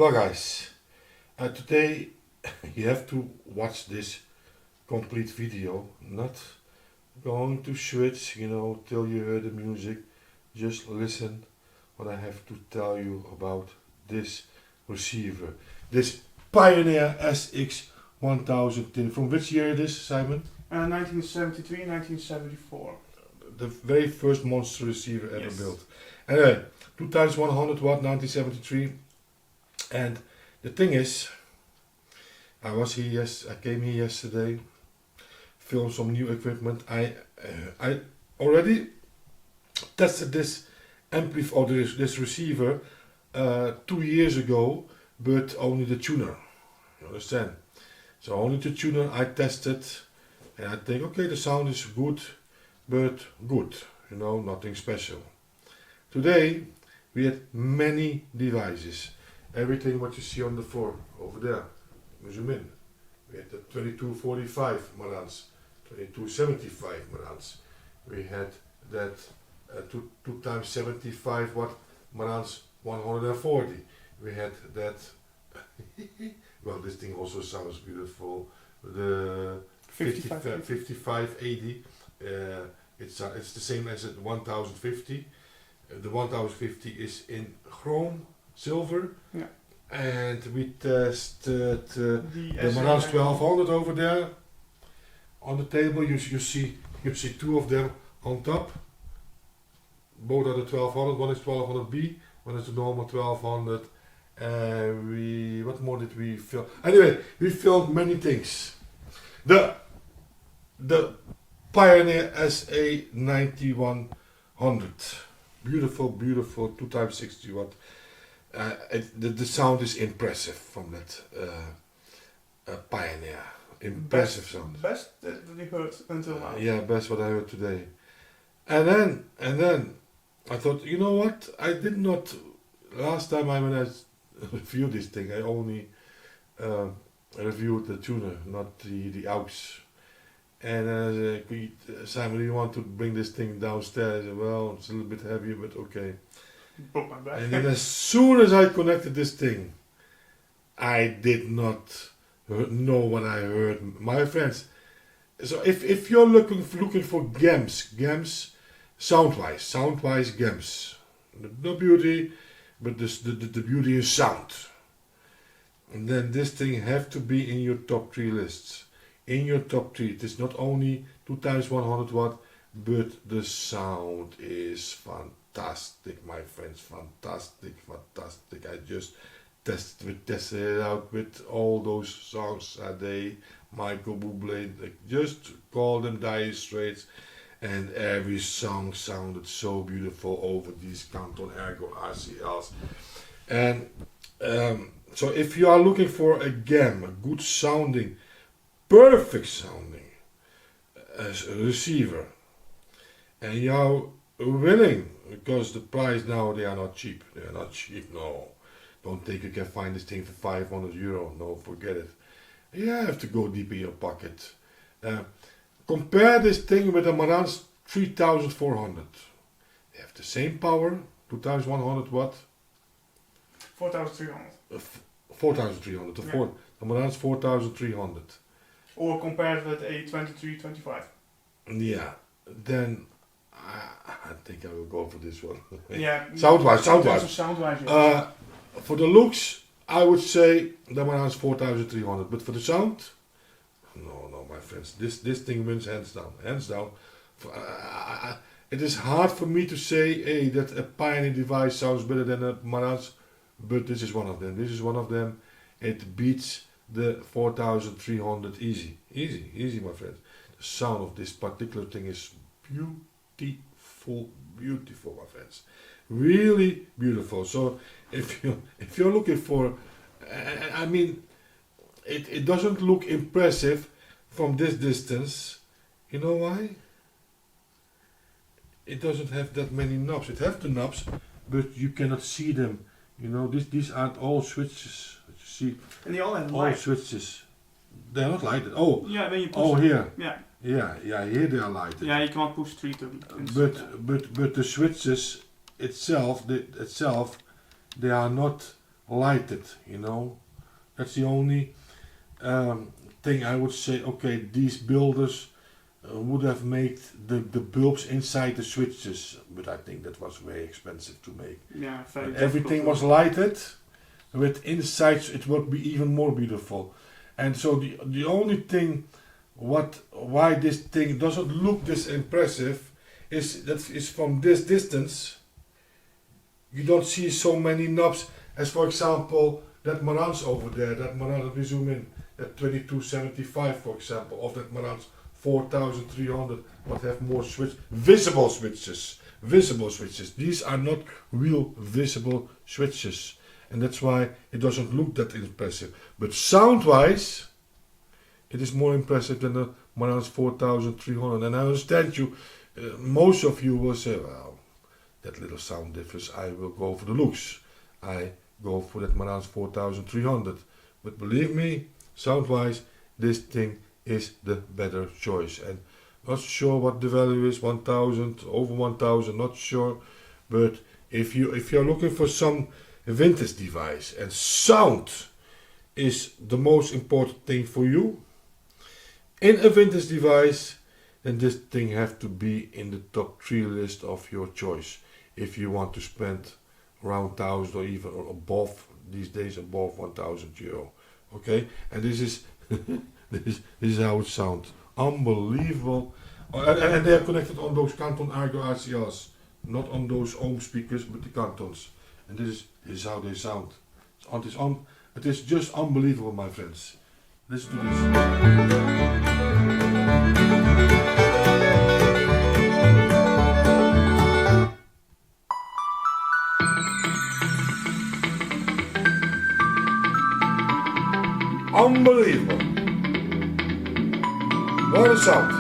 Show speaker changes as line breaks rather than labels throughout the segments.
Well guys, today you have to watch this complete video, not going to switch, till you hear the music. Just listen what I have to tell you about this receiver. This Pioneer SX-1010. From which year it is, Simon?
1973, 1974.
The very first monster receiver ever
Yes.
built. Anyway, 2x100 watt, 1973. And the thing is, I came here yesterday, filmed some new equipment. I already tested this amplifier, or this receiver 2 years ago, but only the tuner. You understand? So only the tuner I tested, and I think, okay, the sound is good, but good. Nothing special. Today we had many devices. Everything what you see on the floor over there. Zoom in. We had the 2245 Marantz, 2275 Marantz. We had that 2x75 watt Marantz 140. We had that. Well, this thing also sounds beautiful. The 5580. It's the same as the 1050. The 1050 is in chrome silver.
Yeah.
And we tested the
The
Marantz 1200 over there on the table. You see two of them on top. Both are the 1200. One is 1200B, one is the normal 1200. What more did we film? Anyway, we filmed many things. The Pioneer SA-9100. Beautiful 2x60 watt. The sound is impressive from that Pioneer. Impressive sound.
Best that you heard until now.
Yeah, best what I heard today. And then I thought, you know what? I did not. Last time when I reviewed this thing, I only reviewed the tuner, not the aux. And Simon, do you want to bring this thing downstairs? Well, it's a little bit heavy, but okay.
Broke my back.
And then as soon as I connected this thing, I did not know what I heard, my friends. So if you're looking for gems, sound-wise gems, no beauty, but the beauty is sound. And then this thing have to be in your top 3 lists. In your top 3, it is not only 2x100 watt, but the sound is fantastic, my friends. Fantastic. I just tested it out with all those songs, Sade, Michael Bublé, just call them Dire Straits, and every song sounded so beautiful over these Canton Ergo RC-Ls. And so if you are looking for a gem, a good sounding, perfect sounding receiver, and you are willing, because the price now, they are not cheap, no. Don't think you can find this thing for 500 euro, no, forget it. You have to go deep in your pocket. Compare this thing with a Marantz 3400. They have the same power, 2x100 watt.
4300.
4300, the Marantz 4300.
Or compared with a 2325.
Yeah, then I think I will go for this one.
Yeah.
Sound-wise.
Yeah.
For the looks, I would say the Marantz 4300, but for the sound, no, my friends, this thing wins hands down. It is hard for me to say, that a Pioneer device sounds better than a Marantz, but this is one of them. It beats the 4300 easy, my friends. The sound of this particular thing is beautiful, my friends. Really beautiful. So if you're looking for, it doesn't look impressive from this distance. You know why? It doesn't have that many knobs. It has the knobs, but you cannot see them. These aren't all switches. You see,
And they all have
all
light.
switches. They're not lighted. Oh,
Yeah, when you push.
oh here.
Yeah.
Yeah, here they are lighted.
Yeah, you can't push 3 to.
But the switches itself, they are not lighted, you know. That's the only thing I would say. Okay, these builders would have made the bulbs inside the switches, but I think that was very expensive to make.
Yeah, very
Everything
difficult.
was lighted with inside, it would be even more beautiful. And so the only thing why this thing doesn't look this impressive is from this distance you don't see so many knobs as, for example, that Marantz over there, that Marantz, let me zoom in, that 2275 for example, of that Marantz 4300 would have more visible switches. These are not real visible switches, and that's why it doesn't look that impressive. But sound wise, it is more impressive than the Marantz 4300. And I understand you, most of you will say, well, that little sound difference, I will go for the looks. I go for that Marantz 4300. But believe me, sound wise, this thing is the better choice. And not sure what the value is, 1000, over 1000, not sure. But if you're looking for some vintage device and sound is the most important thing for you in a vintage device, then this thing have to be in the top 3 list of your choice. If you want to spend around 1000 or even above, these days above 1000 euro. Okay, and this is this is how it sounds. Unbelievable. And they are connected on those Canton ergo RC-Ls, not on those ohm speakers, but the Cantons. And this is how they sound. It is just unbelievable, my friends. Listen to this. Unbelievable. What a sound.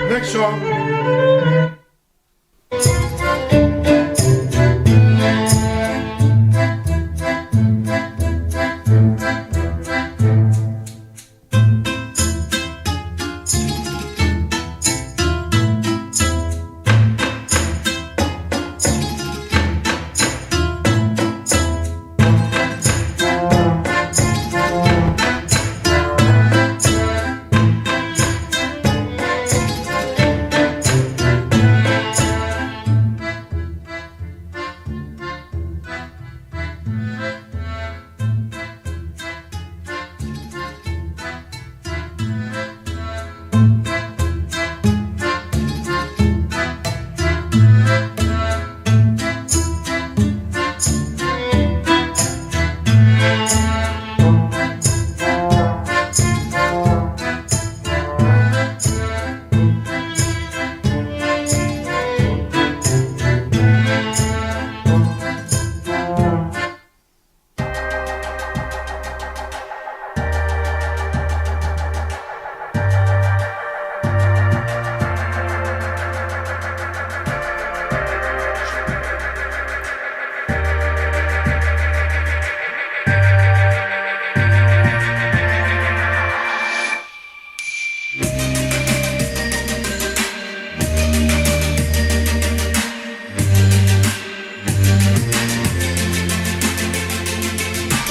Next song.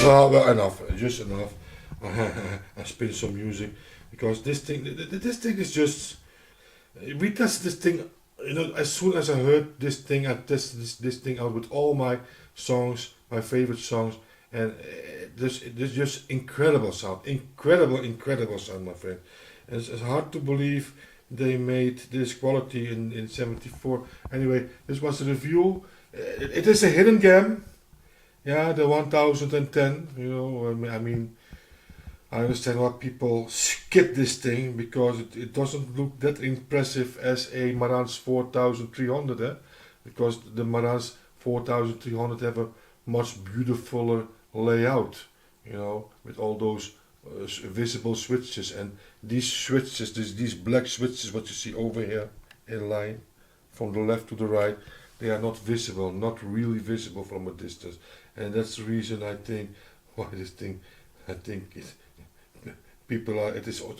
Oh, well, enough, just enough. I spin some music because this thing is just. We tested this thing, as soon as I heard this thing, I tested this thing out with all my songs, my favorite songs, and there's just incredible sound, incredible sound, my friend. And it's hard to believe they made this quality in '74. Anyway, this was a review. It is a hidden gem. Yeah, the 1010. I mean, I understand why people skip this thing because it doesn't look that impressive as a Marantz 4300, because the Marantz 4300 have a much beautifuler layout, with all those visible switches, and these switches, these black switches, what you see over here in line from the left to the right, they are not visible, not really visible from a distance, and that's the reason I think why this thing, it is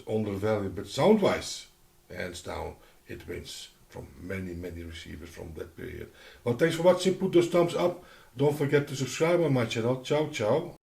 undervalued, but sound-wise, hands down, it wins from many receivers from that period. Well, thanks for watching. Put those thumbs up. Don't forget to subscribe on my channel. Ciao, ciao.